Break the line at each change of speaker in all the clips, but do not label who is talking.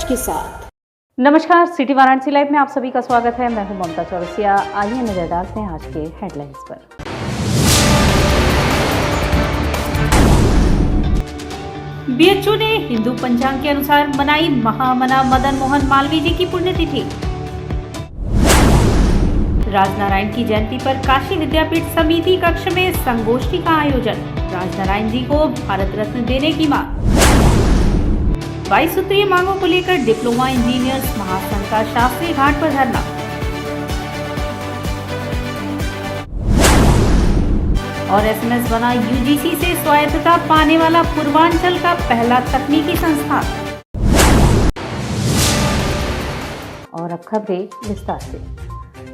राज के साथ।
नमस्कार, सिटी वाराणसी लाइव में आप सभी का स्वागत है। मैं हूं ममता चौरसिया। आइए नजर डालते हैं आज के हेडलाइंस पर। बीएचयू ने हिंदू पंचांग के अनुसार मनाई महामना मदन मोहन मालवीय जी की पुण्यतिथि। राजनारायण की जयंती पर काशी विद्यापीठ समिति कक्ष में संगोष्ठी का आयोजन। राजनारायण जी को भारत रत्न देने की मांग। 22 सूत्रीय मांगों को लेकर डिप्लोमा इंजीनियर्स महासंघ का शास्त्री घाट पर धरना। और एसएमएस बना यूजीसी से स्वायत्तता पाने वाला पूर्वांचल का पहला तकनीकी संस्थान। और अब खबरें विस्तार से।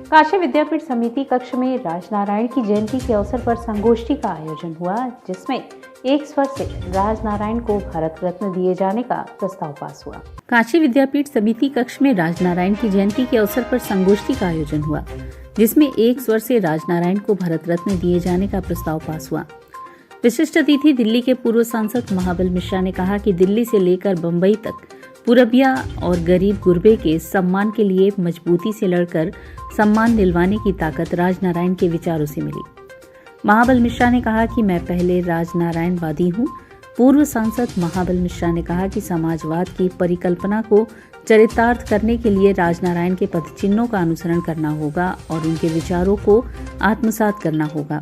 काशी विद्यापीठ समिति कक्ष में राजनारायण की जयंती के अवसर पर संगोष्ठी का आयोजन हुआ, जिसमें एक स्वर से राजनारायण को भारत रत्न दिए जाने का प्रस्ताव पास हुआ। काशी विद्यापीठ समिति कक्ष में राजनारायण की जयंती के अवसर पर संगोष्ठी का आयोजन हुआ, जिसमें एक स्वर से राजनारायण को भारत रत्न दिए जाने का प्रस्ताव पास हुआ। विशिष्ट अतिथि दिल्ली के पूर्व सांसद महाबल मिश्रा ने कहा कि दिल्ली से लेकर बम्बई तक पूरबिया और गरीब गुरबे के सम्मान के लिए मजबूती से लड़कर सम्मान दिलवाने की ताकत राजनारायण के विचारों से मिली। महाबल मिश्रा ने कहा कि मैं पहले राजनारायणवादी हूँ। पूर्व सांसद महाबल मिश्रा ने कहा कि समाजवाद की परिकल्पना को चरितार्थ करने के लिए राजनारायण के पदचिन्हों का अनुसरण करना होगा और उनके विचारों को आत्मसात करना होगा।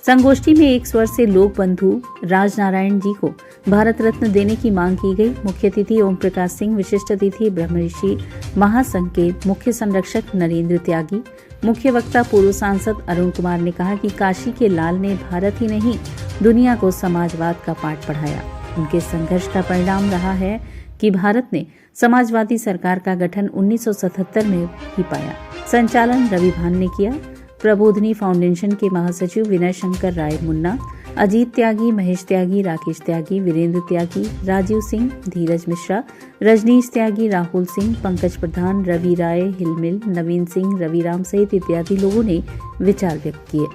संगोष्ठी में एक स्वर से लोक बंधु राजनारायण जी को भारत रत्न देने की मांग की गई। मुख्य अतिथि ओम प्रकाश सिंह, विशिष्ट अतिथि ब्रह्मऋषि महासंघ के मुख्य संरक्षक नरेंद्र त्यागी, मुख्य वक्ता पूर्व सांसद अरुण कुमार ने कहा कि काशी के लाल ने भारत ही नहीं दुनिया को समाजवाद का पाठ पढ़ाया। उनके संघर्ष का परिणाम रहा है कि भारत ने समाजवादी सरकार का गठन 1977 में ही पाया। संचालन रवि भान ने किया। प्रबोधिनी फाउंडेशन के महासचिव विनय शंकर राय मुन्ना, अजीत त्यागी, महेश त्यागी, राकेश त्यागी, वीरेंद्र त्यागी, राजीव सिंह, धीरज मिश्रा, रजनीश त्यागी, राहुल सिंह, पंकज प्रधान, रवि राय, हिलमिल, नवीन सिंह, रविराम सहित इत्यादि लोगों ने विचार व्यक्त किए।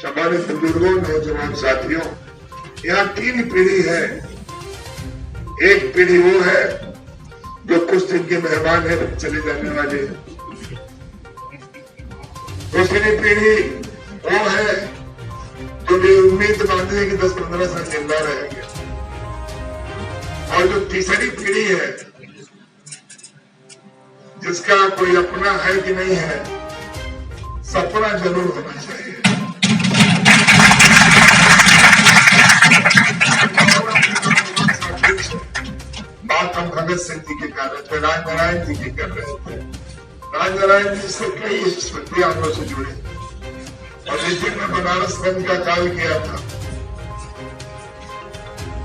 सम्मानित बुजुर्गों, नौजवान साथियों, यहाँ तीन पीढ़ी है। एक पीढ़ी वो है जो कुछ दिन के मेहमान है, चले जाने वाले हैं। दूसरी पीढ़ी वो है जो ये उम्मीद बांधे है कि 10-15 साल जिंदा रहेंगे। और जो तीसरी पीढ़ी है जिसका कोई अपना है कि नहीं है, सपना जरूर होना चाहिए। बात हम भगत सिंह जी के कर रहे थे, राजनारायण जी की कर रहे थे। राजनारायण जी से कई स्मृतियां हमसे जुड़ी और जिस दिन मैं बनारस बंद का कार्य किया था,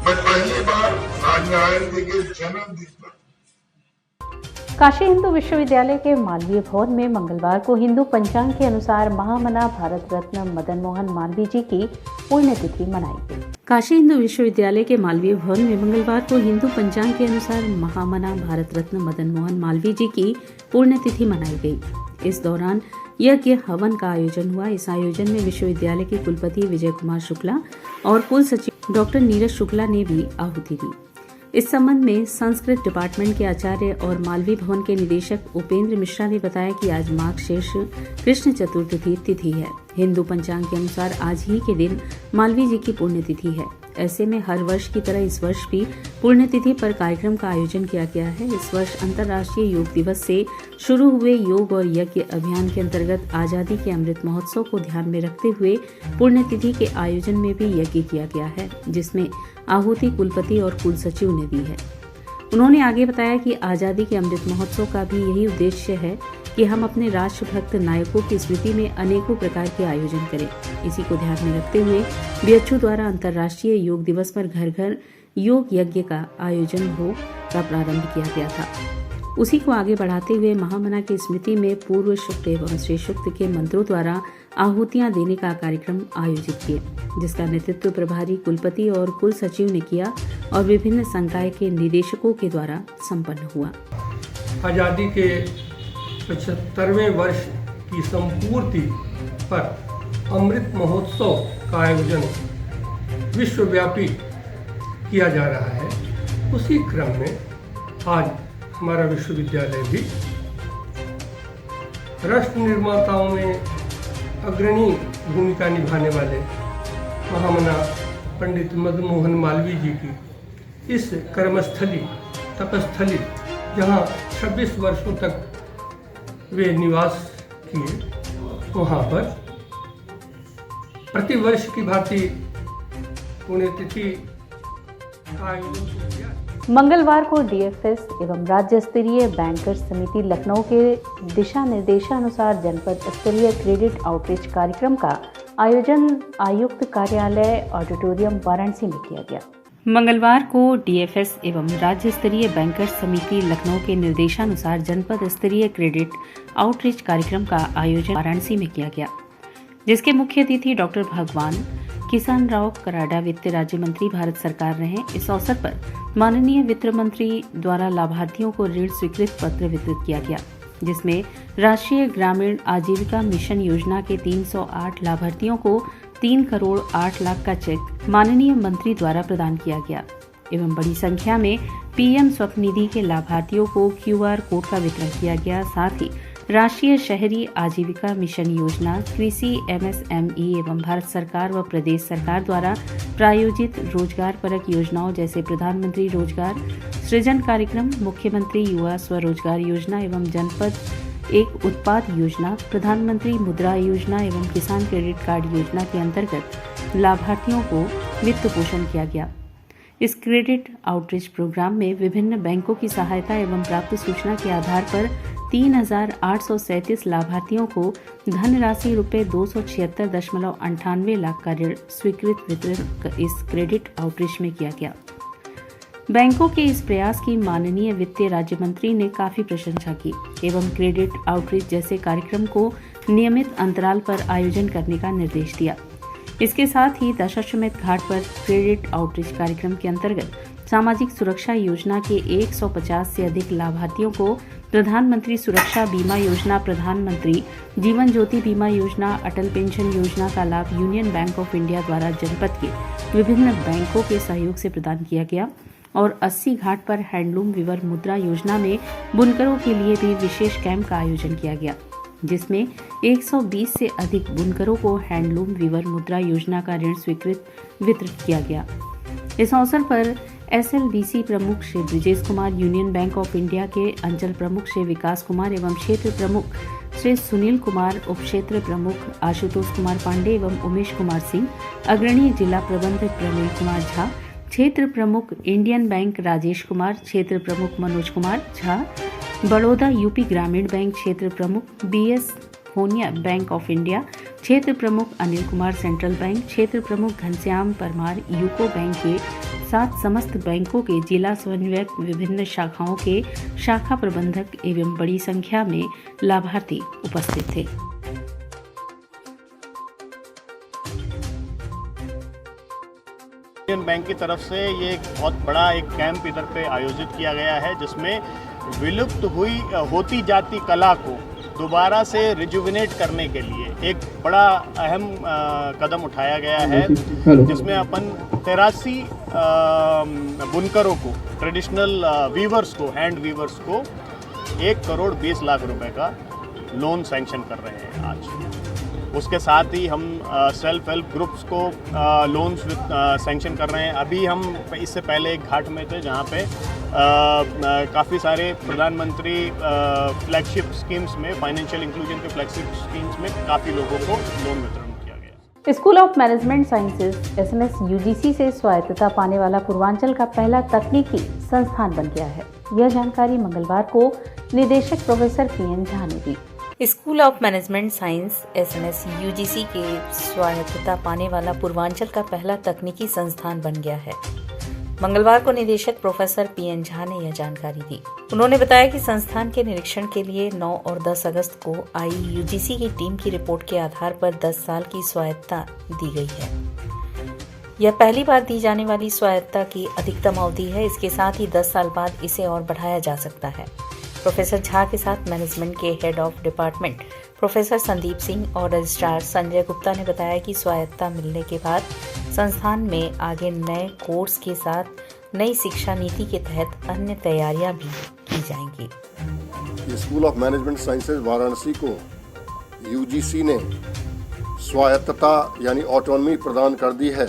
मैं पहली बार राजनारायण जी के जन्मदिन पर
काशी हिंदू विश्वविद्यालय के मालवीय भवन में मंगलवार को हिंदू पंचांग के अनुसार महामना भारत रत्न मदन मोहन मालवीय जी की पुण्यतिथि मनाई गई। काशी हिंदू विश्वविद्यालय के मालवीय भवन में मंगलवार को हिंदू पंचांग के अनुसार महामना भारत रत्न मदन मोहन मालवीय जी की पुण्यतिथि मनाई गई। इस दौरान यज्ञ हवन का आयोजन हुआ। इस आयोजन में विश्वविद्यालय के कुलपति विजय कुमार शुक्ला और कुल सचिव डॉक्टर नीरज शुक्ला ने भी आहुति दी। इस संबंध में संस्कृत डिपार्टमेंट के आचार्य और मालवीय भवन के निदेशक उपेंद्र मिश्रा ने बताया कि आज माघ शीर्ष कृष्ण चतुर्थी तिथि है। हिंदू पंचांग के अनुसार आज ही के दिन मालवीय जी की पुण्यतिथि है। ऐसे में हर वर्ष की तरह इस वर्ष भी पुण्यतिथि पर कार्यक्रम का आयोजन किया गया है। इस वर्ष अंतर्राष्ट्रीय योग दिवस से शुरू हुए योग और यज्ञ अभियान के अंतर्गत आजादी के अमृत महोत्सव को ध्यान में रखते हुए पुण्यतिथि के आयोजन में भी यज्ञ किया गया है, जिसमें आहुति कुलपति और कुल सचिव ने दी है। उन्होंने आगे बताया कि आजादी के अमृत महोत्सव का भी यही उद्देश्य है कि हम अपने राष्ट्रभक्त नायकों की स्मृति में अनेकों प्रकार के आयोजन करें। इसी को ध्यान में रखते हुए बीएचयू द्वारा अंतर्राष्ट्रीय योग दिवस पर घर घर योग यज्ञ का आयोजन का प्रारंभ किया गया था। उसी को आगे बढ़ाते हुए महामना की स्मृति में पूर्व शुक्त एवं श्री शुक्त के मंत्रों द्वारा आहुतियां देने का कार्यक्रम आयोजित किए, जिसका नेतृत्व प्रभारी कुलपति और कुल सचिव ने किया और विभिन्न संकाय के निदेशकों के द्वारा संपन्न हुआ।
आजादी के 75वें वर्ष की संपूर्ति पर अमृत महोत्सव का आयोजन विश्वव्यापी किया जा रहा है। उसी क्रम में आज हमारा विश्वविद्यालय भी राष्ट्र निर्माताओं में अग्रणी भूमिका निभाने वाले महामना पंडित मदन मोहन मालवीय जी की इस कर्मस्थली तपस्थली, जहाँ 26 वर्षों तक वे निवास किए, वहाँ पर प्रतिवर्ष की भांति पुण्यतिथि का आयोजन किया।
मंगलवार को डीएफएस एवं राज्य स्तरीय बैंकर्स समिति लखनऊ के दिशा निर्देशानुसार जनपद स्तरीय क्रेडिट आउटरीच कार्यक्रम का आयोजन आयुक्त कार्यालय ऑडिटोरियम वाराणसी में किया गया। मंगलवार को डीएफएस एवं राज्य स्तरीय बैंकर्स समिति लखनऊ के निर्देशानुसार जनपद स्तरीय क्रेडिट आउटरीच कार्यक्रम का आयोजन वाराणसी में किया गया, जिसके मुख्य अतिथि डॉक्टर भगवान किसान राव कराडा वित्त राज्य मंत्री भारत सरकार रहे। इस अवसर पर माननीय वित्त मंत्री द्वारा लाभार्थियों को ऋण स्वीकृत पत्र वितरित किया गया, जिसमें राष्ट्रीय ग्रामीण आजीविका मिशन योजना के 308 लाभार्थियों को 3 करोड़ 8 लाख का चेक माननीय मंत्री द्वारा प्रदान किया गया एवं बड़ी संख्या में पीएम स्वनिधि के लाभार्थियों को क्यूआर कोड का वितरण किया गया। साथ ही राष्ट्रीय शहरी आजीविका मिशन योजना, कृषि एमएसएमई एवं भारत सरकार व प्रदेश सरकार द्वारा प्रायोजित रोजगार परक योजनाओं जैसे प्रधानमंत्री रोजगार सृजन कार्यक्रम, मुख्यमंत्री युवा स्वरोजगार योजना एवं जनपद एक उत्पाद योजना, प्रधानमंत्री मुद्रा योजना एवं किसान क्रेडिट कार्ड योजना के अंतर्गत लाभार्थियों को वित्त पोषण किया गया। इस क्रेडिट आउटरीच प्रोग्राम में विभिन्न बैंकों की सहायता एवं प्राप्त सूचना के आधार पर 3,837 लाभार्थियों को धनराशि रुपये 276.98 लाख का ऋण स्वीकृत वितरण इस क्रेडिट आउटरीच में किया गया। बैंकों के इस प्रयास की माननीय वित्तीय राज्य मंत्री ने काफी प्रशंसा की एवं क्रेडिट आउटरीच जैसे कार्यक्रम को नियमित अंतराल पर आयोजन करने का निर्देश दिया। इसके साथ ही दशाश्वमेध घाट पर क्रेडिट आउटरीच कार्यक्रम के अंतर्गत सामाजिक सुरक्षा योजना के 150 से अधिक लाभार्थियों को प्रधानमंत्री सुरक्षा बीमा योजना, प्रधानमंत्री जीवन ज्योति बीमा योजना, अटल पेंशन योजना का लाभ यूनियन बैंक ऑफ इंडिया द्वारा जनपद के विभिन्न बैंकों के सहयोग से प्रदान किया गया और 80 घाट पर हैंडलूम विवर मुद्रा योजना में बुनकरों के लिए भी विशेष कैंप का आयोजन किया गया, जिसमें 120 से अधिक बुनकरों को हैंडलूम विवर मुद्रा योजना का ऋण स्वीकृत वितरित किया गया। इस अवसर पर एसएलबीसी प्रमुख Shri Brijesh Kumar, union bank of India के अंचल प्रमुख श्री विकास कुमार एवं क्षेत्र प्रमुख श्री सुनील कुमार, उप क्षेत्र प्रमुख आशुतोष कुमार पांडे एवं उमेश कुमार सिंह, अग्रणी जिला प्रबंधक प्रवीण कुमार झा, क्षेत्र प्रमुख इंडियन बैंक राजेश कुमार, क्षेत्र प्रमुख मनोज कुमार झा, बड़ौदा यूपी ग्रामीण बैंक क्षेत्र प्रमुख बीएस होनिया बैंक ऑफ इंडिया, क्षेत्र प्रमुख अनिल कुमार सेंट्रल बैंक, क्षेत्र प्रमुख घनश्याम परमार यूको बैंक के साथ समस्त बैंकों के जिला समन्वयक, विभिन्न शाखाओं के शाखा प्रबंधक एवं बड़ी संख्या में लाभार्थी उपस्थित थे।
यूनियन बैंक की तरफ से ये एक बहुत बड़ा एक कैंप इधर पे आयोजित किया गया है, जिसमें विलुप्त होती जाती कला को दोबारा से रिजुविनेट करने के लिए एक बड़ा अहम कदम उठाया गया है, जिसमें अपन 83 बुनकरों को, ट्रेडिशनल वीवर्स को, हैंड वीवर्स को 1 करोड़ 20 लाख रुपए का लोन सैंक्शन कर रहे हैं आज। उसके साथ ही हम सेल्फ हेल्प ग्रुप्स को लोन्स सैंक्शन कर रहे हैं। अभी हम इससे पहले एक घाट में थे जहाँ पे काफ़ी सारे प्रधानमंत्री फ्लैगशिप स्कीम्स में, फाइनेंशियल इंक्लूजन के फ्लैगशिप स्कीम्स में काफ़ी लोगों को लोन वितरण किया गया।
School of management sciences SMS UGC से स्वायत्तता पाने वाला पूर्वांचल का पहला तकनीकी संस्थान बन गया है। यह जानकारी मंगलवार को निदेशक प्रोफेसर पीएन झा ने दी।
School of management science SMS UGC के स्वायत्तता पाने वाला पूर्वांचल का पहला तकनीकी संस्थान बन गया है। मंगलवार को निदेशक प्रोफेसर पीएन झा ने यह जानकारी दी। उन्होंने बताया कि संस्थान के निरीक्षण के लिए 9 और 10 अगस्त को आई यूजीसी की टीम की रिपोर्ट के आधार पर 10 साल की स्वायत्तता दी गई है। यह पहली बार दी जाने वाली स्वायत्तता की अधिकतम अवधि है। इसके साथ ही 10 साल बाद इसे और बढ़ाया जा सकता है। प्रोफेसर झा के साथ मैनेजमेंट के head of department professor Sandeep Singh और रजिस्ट्रार संजय गुप्ता ने बताया कि स्वायत्तता मिलने के बाद संस्थान में आगे नए कोर्स के साथ नई शिक्षा नीति के तहत अन्य तैयारियां भी की जाएंगी।
School of management sciences Varanasi को यूजीसी ने स्वायत्तता यानी ऑटोनॉमी प्रदान कर दी है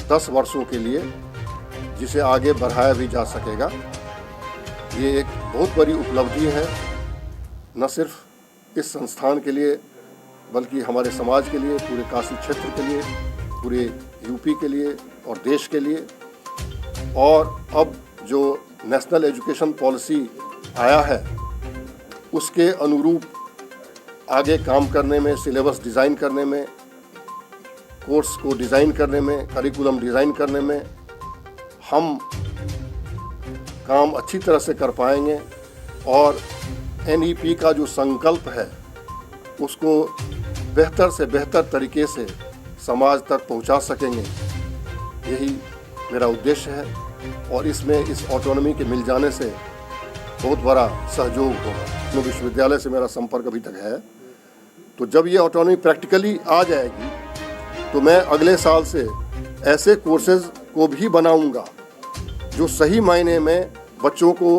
10 वर्षों के लिए, जिसे आगे बढ़ाया भी जा सकेगा। ये एक बहुत बड़ी उपलब्धि है, न सिर्फ इस संस्थान के लिए बल्कि हमारे समाज के लिए, पूरे काशी क्षेत्र के लिए, पूरे यूपी के लिए और देश के लिए। और अब जो नेशनल एजुकेशन पॉलिसी आया है उसके अनुरूप आगे काम करने में, सिलेबस डिज़ाइन करने में, कोर्स को डिज़ाइन करने में, करिकुलम डिज़ाइन करने में हम काम अच्छी तरह से कर पाएंगे और एनईपी का जो संकल्प है उसको बेहतर से बेहतर तरीके से समाज तक पहुंचा सकेंगे। यही मेरा उद्देश्य है और इसमें इस ऑटोनॉमी के मिल जाने से बहुत बड़ा सहयोग होगा। विश्वविद्यालय से मेरा संपर्क अभी तक है, तो जब ये ऑटोनॉमी प्रैक्टिकली आ जाएगी तो मैं अगले साल से ऐसे कोर्सेज को भी बनाऊंगा जो सही मायने में बच्चों को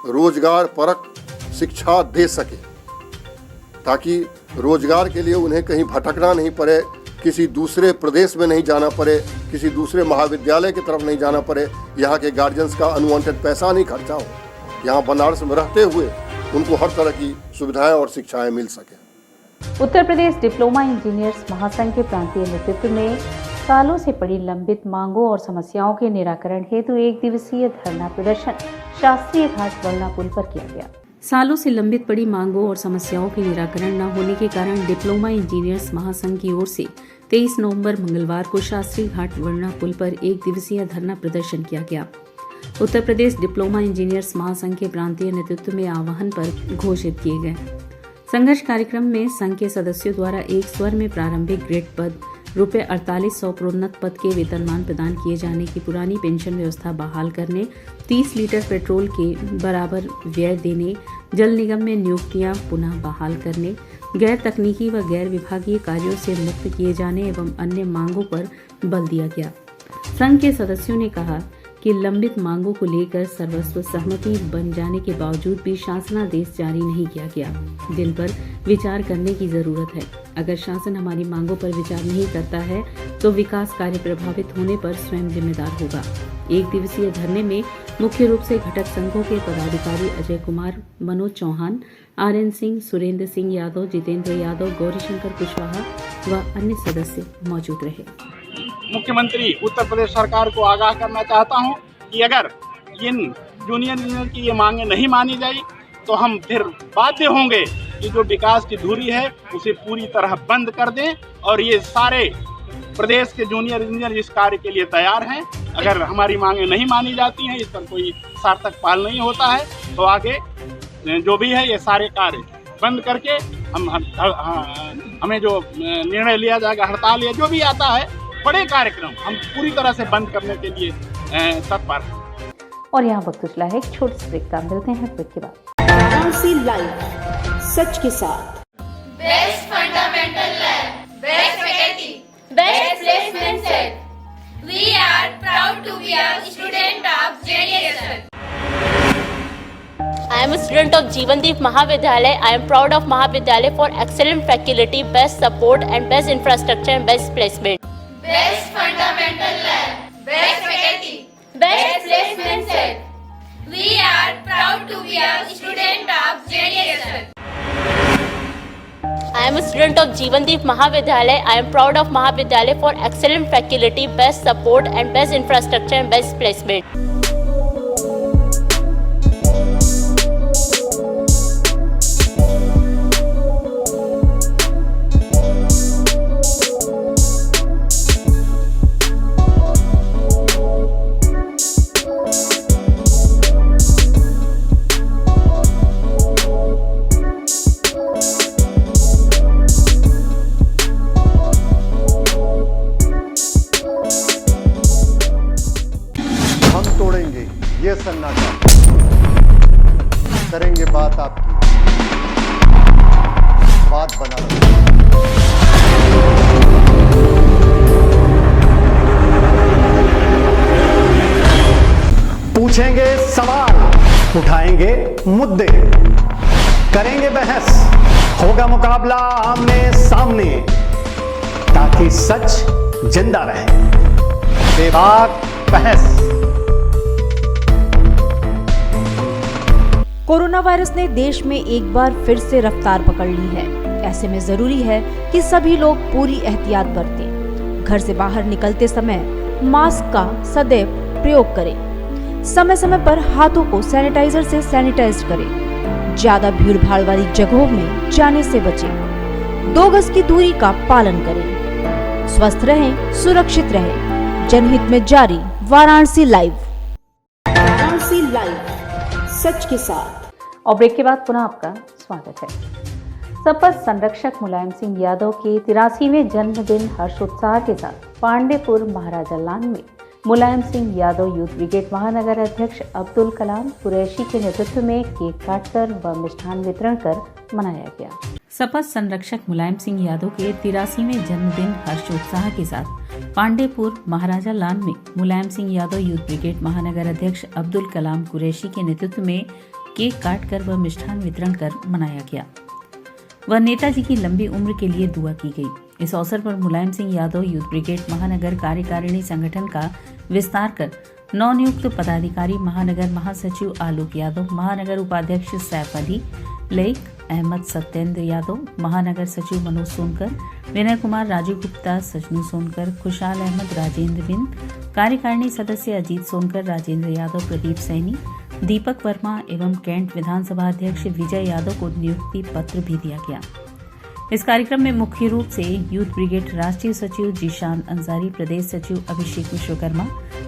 रोजगार परक शिक्षा दे सके, ताकि रोजगार के लिए उन्हें कहीं भटकना नहीं पड़े, किसी दूसरे प्रदेश में नहीं जाना पड़े, किसी दूसरे महाविद्यालय की तरफ नहीं जाना पड़े, यहाँ के गार्जियंस का अनवांटेड पैसा नहीं खर्चा हो, यहाँ बनारस में रहते हुए उनको हर तरह की सुविधाएं और शिक्षाएं मिल सके।
उत्तर प्रदेश डिप्लोमा इंजीनियर्स महासंघ के प्रांतीय नेतृत्व में सालों से पड़ी लंबित मांगों और समस्याओं के निराकरण हेतु एक दिवसीय धरना प्रदर्शन शास्त्रीय घाट वरना पुल पर किया गया। सालों से लंबित पड़ी मांगों और समस्याओं के निराकरण न होने के कारण डिप्लोमा इंजीनियर्स महासंघ की ओर से 23 नवंबर मंगलवार को शास्त्री घाट वरना पुल पर एक दिवसीय धरना प्रदर्शन किया गया। उत्तर प्रदेश डिप्लोमा इंजीनियर्स महासंघ के प्रांतीय नेतृत्व में आह्वान पर घोषित किए गए संघर्ष कार्यक्रम में संघ के सदस्यों द्वारा एक स्वर में प्रारंभिक ग्रेड पद रुपये 4800 प्रोन्नत पद के वेतनमान प्रदान किए जाने की पुरानी पेंशन व्यवस्था बहाल करने, 30 लीटर पेट्रोल के बराबर व्यय देने, जल निगम में नियुक्तियां पुनः बहाल करने, गैर तकनीकी व गैर विभागीय कार्यों से मुक्त किए जाने एवं अन्य मांगों पर बल दिया गया। संघ के सदस्यों ने कहा कि लंबित मांगों को लेकर सर्वस्व सहमति बन जाने के बावजूद भी शासनादेश जारी नहीं किया गया, जिन पर विचार करने की जरूरत है। अगर शासन हमारी मांगों पर विचार नहीं करता है तो विकास कार्य प्रभावित होने पर स्वयं जिम्मेदार होगा। एक दिवसीय धरने में मुख्य रूप से घटक संघों के पदाधिकारी अजय कुमार, मनोज चौहान, आर्यन सिंह, सुरेंद्र सिंह यादव, जितेंद्र यादव, गौरीशंकर कुशवाहा व अन्य सदस्य मौजूद रहे।
मुख्यमंत्री उत्तर प्रदेश सरकार को आगाह करना चाहता हूं कि अगर इन जूनियर इंजीनियर की ये मांगे नहीं मानी जाए तो हम फिर बाध्य होंगे कि जो विकास की धुरी है उसे पूरी तरह बंद कर दें और ये सारे प्रदेश के जूनियर इंजीनियर इस कार्य के लिए तैयार हैं। अगर हमारी मांगे नहीं मानी जाती हैं, इस पर कोई सार्थक पहल नहीं होता है, तो आगे जो भी है ये सारे कार्य बंद करके हमें जो निर्णय लिया जाएगा, हड़ताल या जो भी आता है, बड़े कार्यक्रम हम पूरी तरह से बंद करने के लिए तत्पर हैं।
और यहाँ वक्त उछला है एक छोटे से ब्रेक का, मिलते हैं ब्रेक के बाद।
वाराणसी लाइव सच के साथ।
Best fundamental lab, best faculty, best placement set. We are proud to be a student of JDSL.
I am a student of Jeevandeep Mahavidyalaya. I am proud of Mahavidyalaya for excellent faculty, best support and best infrastructure and best placement.
Best fundamental lab, best faculty, best placement set. We are proud to be a student of JDSL.
I am a student of Jeevandeep Mahavidyalaya. I am proud of Mahavidyalaya for excellent faculty, best support and best infrastructure and best placement.
मुद्दे, करेंगे बहस, होगा मुकाबला आमने सामने, ताकि सच जिंदा रहे। बेबाक बहस।
कोरोना वायरस ने देश में एक बार फिर से रफ्तार पकड़ ली है। ऐसे में जरूरी है कि सभी लोग पूरी एहतियात बरतें। घर से बाहर निकलते समय मास्क का सदैव प्रयोग करें। समय समय पर हाथों को सैनिटाइजर से सैनिटाइज करें। ज्यादा भीड़ भाड़ वाली जगहों में जाने से बचें। 2 गज की दूरी का पालन करें। स्वस्थ रहें, सुरक्षित रहें। जनहित में जारी वाराणसी लाइव।
वाराणसी लाइव, सच के साथ।
और ब्रेक के बाद पुनः आपका स्वागत है। सपा संरक्षक मुलायम सिंह यादव के 83वें जन्मदिन हर्षोत्साह के साथ पांडेपुर महाराजा लान में मुलायम सिंह यादव यूथ ब्रिगेड महानगर अध्यक्ष अब्दुल कलाम कुरैशी के नेतृत्व में केक काटकर व मिष्ठान वितरण कर मनाया गया। सपा संरक्षक मुलायम सिंह यादव के 83वें जन्मदिन हर्षोत्साह के साथ पांडेपुर महाराजा लान में मुलायम सिंह यादव यूथ ब्रिगेड महानगर अध्यक्ष अब्दुल कलाम कुरैशी के नेतृत्व में केक काटकर व मिष्ठान वितरण कर मनाया गया। वह नेताजी की लंबी उम्र के लिए दुआ की गई। इस अवसर पर मुलायम सिंह यादव यूथ ब्रिगेड महानगर कार्यकारिणी संगठन का विस्तार कर नवनियुक्त पदाधिकारी महानगर महासचिव आलोक यादव, महानगर उपाध्यक्ष सैफ अली लेक, अहमद सत्येंद्र यादव, महानगर सचिव मनोज सोनकर, विनय कुमार, राजू गुप्ता, सजनू सोनकर, खुशहाल अहमद, राजेंद्र बिंद, कार्यकारिणी सदस्य अजीत सोनकर, राजेंद्र यादव, प्रदीप सैनी, दीपक वर्मा एवं कैंट विधानसभा अध्यक्ष विजय यादव को नियुक्ति पत्र भी दिया गया। इस कार्यक्रम में मुख्य रूप से यूथ ब्रिगेड राष्ट्रीय सचिव जीशान अंसारी, प्रदेश सचिव अभिषेक विश्वकर्मा,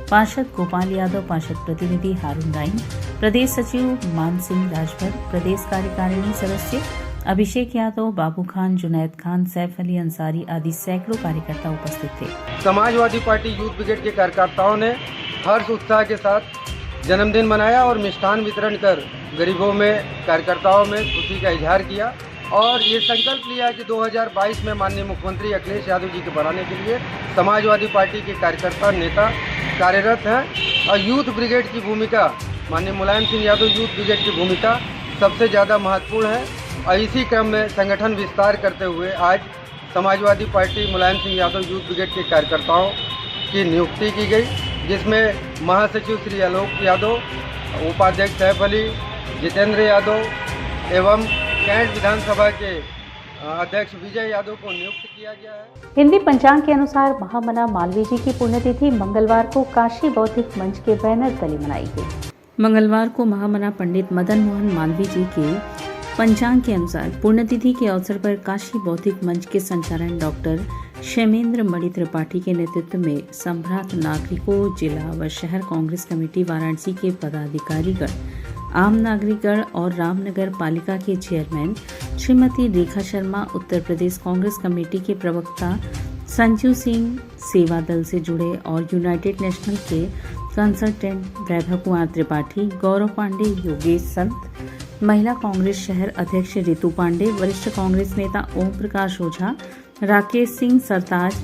पार्षद गोपाल यादव, पार्षद प्रतिनिधि हारून राइन, प्रदेश सचिव मान सिंह राजभर, प्रदेश कार्यकारिणी सदस्य अभिषेक यादव, बाबू खान, जुनैद खान, सैफ अली अंसारी आदि सैकड़ों कार्यकर्ता उपस्थित थे।
समाजवादी पार्टी यूथ ब्रिगेड के कार्यकर्ताओं ने हर्ष उत्साह के साथ जन्मदिन मनाया और मिष्ठान वितरण कर गरीबों में, कार्यकर्ताओं में खुशी का इजहार किया और ये संकल्प लिया कि 2022 में माननीय मुख्यमंत्री अखिलेश यादव जी को बनाने के लिए समाजवादी पार्टी के कार्यकर्ता नेता कार्यरत हैं और यूथ ब्रिगेड की भूमिका, माननीय मुलायम सिंह यादव यूथ ब्रिगेड की भूमिका सबसे ज़्यादा महत्वपूर्ण है। और इसी क्रम में संगठन विस्तार करते हुए आज Samajwadi party Mulayam Singh Yadav youth brigade के कार्यकर्ताओं की नियुक्ति की गई, जिसमें महासचिव श्री आलोक यादव, उपाध्यक्ष सैफ अली, जितेंद्र यादव एवं कैंट विधानसभा के अध्यक्ष विजय यादव को नियुक्त किया गया है।
हिंदी पंचांग के अनुसार महामना मालवीय जी की पुण्यतिथि मंगलवार को काशी बौद्धिक मंच के बैनर तले मनाई गई। मंगलवार को महामना पंडित मदन मोहन मालवीय जी के पंचांग के अनुसार पुण्यतिथि के अवसर पर काशी बौद्धिक मंच के संचालक डॉक्टर क्षेमेंद्र मणि त्रिपाठी के नेतृत्व में संभ्रांत नागरिकों, जिला व शहर कांग्रेस कमेटी वाराणसी के पदाधिकारीगण, आम नागरिकगण और रामनगर पालिका के चेयरमैन श्रीमती रेखा शर्मा, उत्तर प्रदेश कांग्रेस कमेटी के प्रवक्ता संजू सिंह, सेवा दल से जुड़े और यूनाइटेड नेशनल के कंसल्टेंट वैभव कुमार त्रिपाठी, गौरव पांडे, योगेश संत, महिला कांग्रेस शहर अध्यक्ष रितु पांडे, वरिष्ठ कांग्रेस नेता ओम प्रकाश ओझा, राकेश सिंह सरताज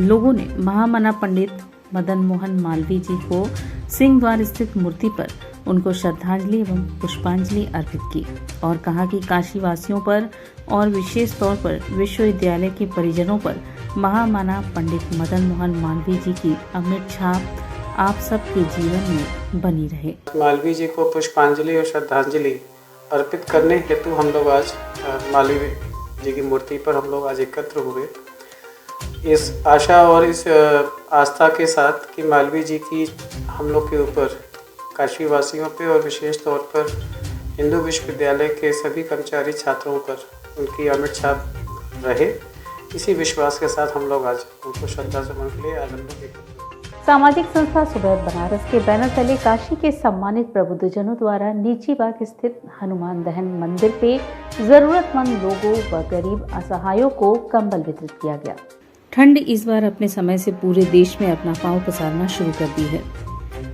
लोगों ने महामना पंडित मदन मोहन मालवीय जी को सिंह द्वार स्थित मूर्ति पर उनको श्रद्धांजलि एवं पुष्पांजलि अर्पित की और कहा कि काशी वासियों पर और विशेष तौर पर विश्वविद्यालय के परिजनों पर महामना पंडित मदन मोहन मालवीय जी की अमिट छाप आप सबके जीवन में बनी रहे।
मालवीय जी को पुष्पांजलि और श्रद्धांजलि अर्पित करने हेतु हम लोग आज मालवीय जी की मूर्ति पर हम लोग आज एकत्र हुए, इस आशा और इस आस्था के साथ कि मालवीय जी की हम लोग के ऊपर, काशी वासियों पे और विशेष तौर पर हिंदू विश्वविद्यालय के सभी कर्मचारी छात्रों पर उनकी अमिट छाप रहे। इसी विश्वास के साथ हम लोग आज उनको श्रद्धा सुमन के लिए आज हम लोग एकत्र।
सामाजिक संस्था सुबह बनारस के बैनर तले काशी के सम्मानित प्रबुद्धजनों द्वारा नीची बाग स्थित हनुमान दहन मंदिर पे जरूरतमंद लोगों व गरीब असहायों को कंबल वितरित किया गया। ठंड इस बार अपने समय से पूरे देश में अपना पांव पसारना शुरू कर दी है।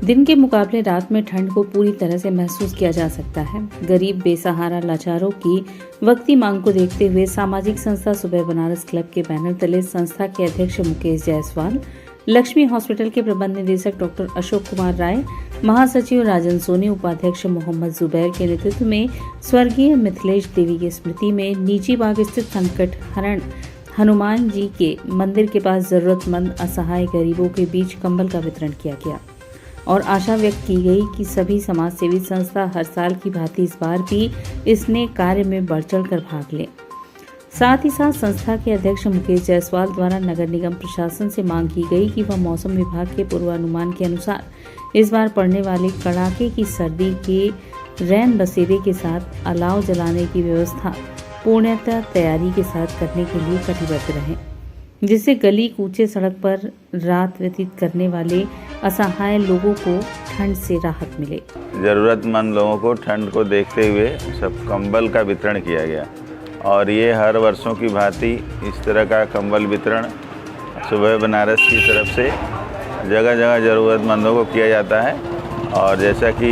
दिन के मुकाबले रात में ठंड को पूरी तरह से महसूस किया जा सकता है। गरीब बेसहारा लाचारों की वक्ती मांग को देखते हुए सामाजिक संस्था सुबह बनारस क्लब के बैनर तले संस्था के अध्यक्ष मुकेश जायसवाल, लक्ष्मी हॉस्पिटल के प्रबंध निदेशक डॉक्टर अशोक कुमार राय,
महासचिव राजन सोनी, उपाध्यक्ष मोहम्मद जुबैर के नेतृत्व में स्वर्गीय मिथिलेश देवी की स्मृति में नीची बाग स्थित संकट हरण हनुमान जी के मंदिर के पास जरूरतमंद असहाय गरीबों के बीच कंबल का वितरण किया गया और आशा व्यक्त की गई कि सभी समाजसेवी संस्था हर साल की भांति इस बार भी इस नेक कार्य में बढ़ चढ़कर भाग लें। साथ ही साथ संस्था के अध्यक्ष मुकेश जायसवाल द्वारा नगर निगम प्रशासन से मांग की गई कि वह मौसम विभाग के पूर्वानुमान के अनुसार इस बार पड़ने वाली कड़ाके की सर्दी के रैन बसेरे के साथ अलाव जलाने की व्यवस्था पूर्णतः तैयारी के साथ करने के लिए कटिबद्ध रहें, जिससे गली कूचे सड़क पर रात व्यतीत करने वाले असहाय लोगों को ठंड से राहत मिले।
ज़रूरतमंद लोगों को ठंड को देखते हुए सब कंबल का वितरण किया गया और ये हर वर्षों की भांति इस तरह का कंबल वितरण सुबह बनारस की तरफ से जगह जगह ज़रूरतमंदों को किया जाता है। और जैसा कि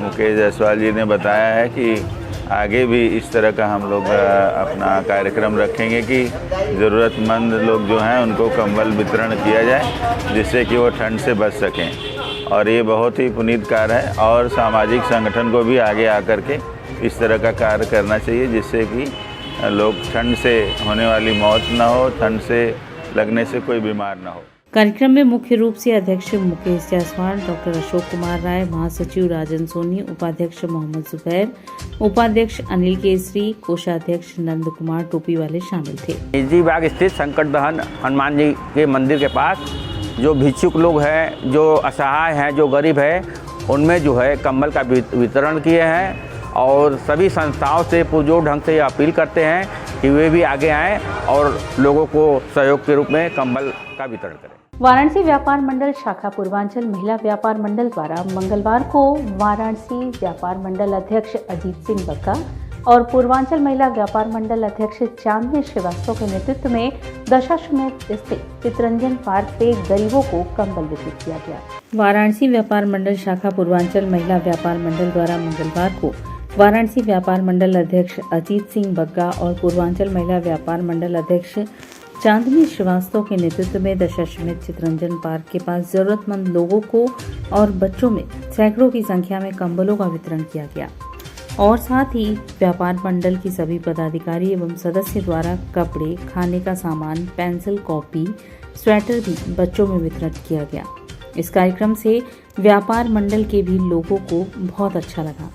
मुकेश जायसवाल जी ने बताया है कि आगे भी इस तरह का हम लोग अपना कार्यक्रम रखेंगे कि ज़रूरतमंद लोग जो हैं उनको कंबल वितरण किया जाए, जिससे कि वो ठंड से बच सकें। और ये बहुत ही पुनीत कार्य है और सामाजिक संगठन को भी आगे आकर के इस तरह का कार्य करना चाहिए, जिससे कि लोग ठंड से होने वाली मौत न हो, ठंड से लगने से कोई बीमार न हो।
कार्यक्रम में मुख्य रूप से अध्यक्ष मुकेश जायसवाल, डॉक्टर अशोक कुमार राय, महासचिव राजन सोनी, उपाध्यक्ष मोहम्मद जुबैर, उपाध्यक्ष अनिल केसरी, कोषाध्यक्ष नंद कुमार टोपी वाले शामिल थे।
नीची बाग स्थित संकट दहन हनुमान जी के मंदिर के पास जो भिक्षुक लोग हैं, जो असहाय हैं, जो गरीब है, उनमें जो है कंबल का वितरण किए हैं और सभी संस्थाओं से पुरजोर ढंग से अपील करते हैं कि वे भी आगे आएँ और लोगों को सहयोग के रूप में कंबल का वितरण करें।
वाराणसी व्यापार मंडल शाखा पूर्वांचल महिला व्यापार मंडल द्वारा मंगलवार को वाराणसी व्यापार मंडल अध्यक्ष अजीत सिंह बग्गा और पूर्वांचल महिला व्यापार मंडल अध्यक्ष चांदनी श्रीवास्तव के नेतृत्व में दशाश्वमेध स्थित चितरंजन पार्क पे गरीबों को कंबल वितरित किया गया।
वाराणसी व्यापार मंडल शाखा पूर्वांचल महिला व्यापार मंडल द्वारा मंगलवार को वाराणसी व्यापार मंडल अध्यक्ष अजीत सिंह बग्गा और पूर्वांचल महिला व्यापार मंडल अध्यक्ष चांदनी श्रीवास्तव के नेतृत्व में दशाश्वमेध चितरंजन पार्क के पास जरूरतमंद लोगों को और बच्चों में सैकड़ों की संख्या में कंबलों का वितरण किया गया और साथ ही व्यापार मंडल की सभी पदाधिकारी एवं सदस्य द्वारा कपड़े, खाने का सामान, पेंसिल, कॉपी, स्वेटर भी बच्चों में वितरण किया गया। इस कार्यक्रम से व्यापार मंडल के भी लोगों को बहुत अच्छा लगा।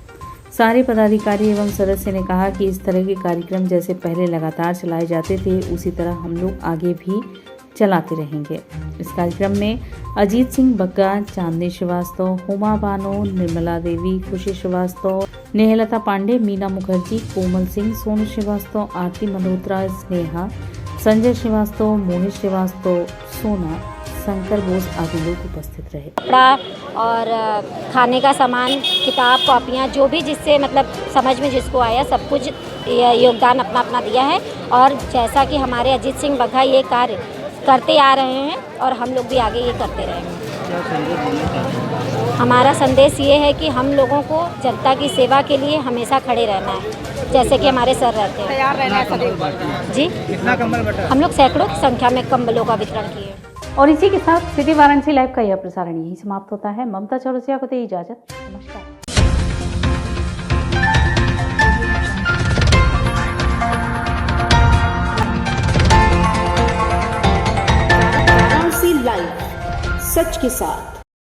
सारे पदाधिकारी एवं सदस्य ने कहा कि इस तरह के कार्यक्रम जैसे पहले लगातार चलाए जाते थे, उसी तरह हम लोग आगे भी चलाते रहेंगे। इस कार्यक्रम में अजीत सिंह बग्गा, चांदनी श्रीवास्तव, हुमा बानो, निर्मला देवी, खुशी श्रीवास्तव, नेहलता पांडे, मीना मुखर्जी, कोमल सिंह, सोनू श्रीवास्तव, आरती मल्होत्रा, स्नेहा, संजय श्रीवास्तव, मोहित श्रीवास्तव, सोना, शंकर बोस आदि लोग उपस्थित रहे।
कपड़ा और खाने का सामान, किताब, कॉपियाँ, जो भी जिससे मतलब समझ में जिसको आया सब कुछ योगदान अपना अपना दिया है। और जैसा कि हमारे अजीत सिंह बग्गा ये कार्य करते आ रहे हैं और हम लोग भी आगे ये करते रहेंगे। हमारा संदेश ये है कि हम लोगों को जनता की सेवा के लिए हमेशा खड़े रहना है, जैसे कि हमारे सर रहते हैं। तैयार रहना है जी। कितना कंबल बटा? हम लोग सैकड़ों की संख्या में कंबलों का वितरण किए।
और इसी के साथ सिटी वाराणसी लाइव का यह प्रसारण यही समाप्त होता है। ममता चौरसिया को दे इजाजत। नमस्कार।
वाराणसी लाइव, सच के साथ।